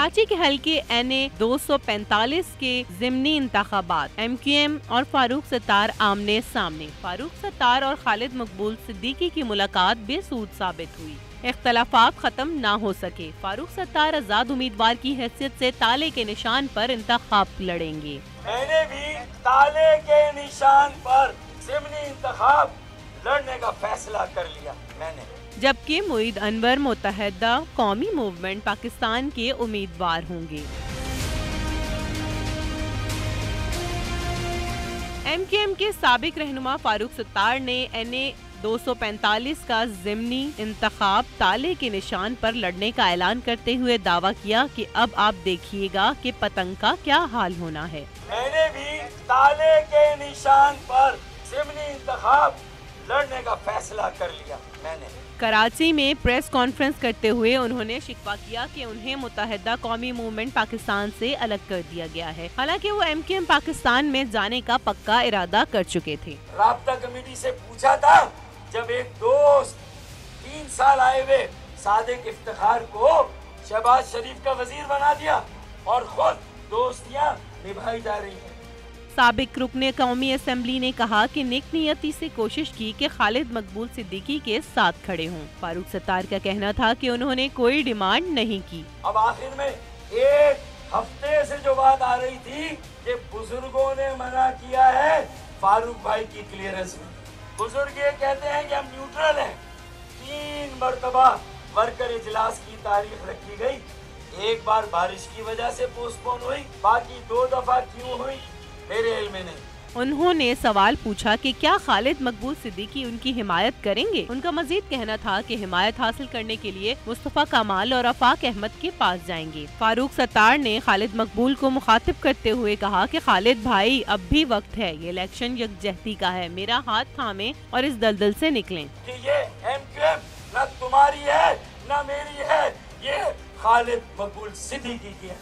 कराची के हल्के NA 245 के ज़िमनी इंतखाबात MQM और फारूक सत्तार आमने सामने। फारूक सत्तार और खालिद मकबूल सिद्दीकी की मुलाकात बेसूद साबित हुई। इख्तलाफात खत्म ना हो सके। फारूक सत्तार आजाद उम्मीदवार की हैसियत से ताले के निशान पर इंतखाब लड़ेंगे। मैंने भी ताले के निशान पर ज़िमनी इंतखाब लड़ने का फैसला कर लिया मैंने। जबकि मुईद अनवर मुत्तहदा कौमी मूवमेंट पाकिस्तान के उम्मीदवार होंगे। MQM के साबिक रहनुमा फारूक सत्तार ने NA 245 का ज़िमनी इंतखाब ताले के निशान पर लड़ने का ऐलान करते हुए दावा किया कि अब आप देखिएगा कि पतंग का क्या हाल होना है। मैंने भी ताले के निशान पर ज़िमनी इंतखाब लड़ने का फैसला कर लिया मैंने। कराची में प्रेस कॉन्फ्रेंस करते हुए उन्होंने शिकवा किया कि उन्हें मुत्तहदा कौमी मूवमेंट पाकिस्तान से अलग कर दिया गया है। हालांकि वो MQM पाकिस्तान में जाने का पक्का इरादा कर चुके थे। राब्ता कमेटी से पूछा था, जब एक दोस्त 3 साल आए हुए सादिक इफ्तिखार को शहबाज शरीफ का वजीर बना दिया और खुद दोस्तियां निभाई जा रही हैं। साबिक रुकने कौमी असेंबली ने कहा कि नेक नियति से कोशिश की कि खालिद मकबूल सिद्दीकी के साथ खड़े हों। फारूक सत्तार का कहना था कि उन्होंने कोई डिमांड नहीं की। अब आखिर में एक हफ्ते से जो बात आ रही थी कि बुजुर्गों ने मना किया है फारूक भाई की क्लियरेंस में। बुजुर्ग ये कहते हैं कि हम न्यूट्रल हैं। 3 मरतबा वर्कर इजलास की तारीख रखी गई। एक बार बारिश की वजह से पोस्टपोन हुई, बाकी 2 दफा क्यों हुई मेरे इल्म में नहीं। उन्होंने सवाल पूछा कि क्या खालिद मकबूल सिद्दीकी उनकी हिमायत करेंगे। उनका मजीद कहना था कि हिमायत हासिल करने के लिए मुस्तफा कमाल और आफाक अहमद के पास जाएंगे। फारूक सत्तार ने खालिद मकबूल को मुखातिब करते हुए कहा कि खालिद भाई, अब भी वक्त है, ये इलेक्शन यकजहती का है, मेरा हाथ थामे और इस दलदल से निकलें। कि ये MQM न तुम्हारी है न मेरी है, ये खालिद मकबूल सिद्दीकी की है।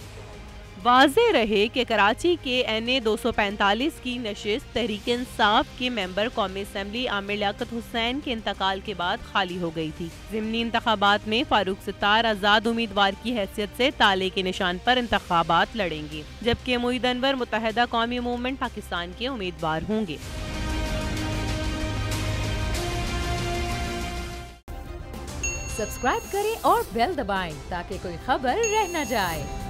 वाज़ेह रहे कि कराची के NA 245 की नशिस्त तहरीक इंसाफ के मेंबर कौमी असेंबली आमिर लियाकत हुसैन के इंतकाल के बाद खाली हो गई थी। ज़िमनी इंतखाबात में फारूक सत्तार आजाद उम्मीदवार की हैसियत से ताले के निशान पर इंतखाबात लड़ेंगे, जबकि मुईद अनवर मुत्तहदा कौमी मूवमेंट पाकिस्तान के उम्मीदवार होंगे। सब्सक्राइब करें और बेल दबाएं ताकि कोई खबर रह न जाए।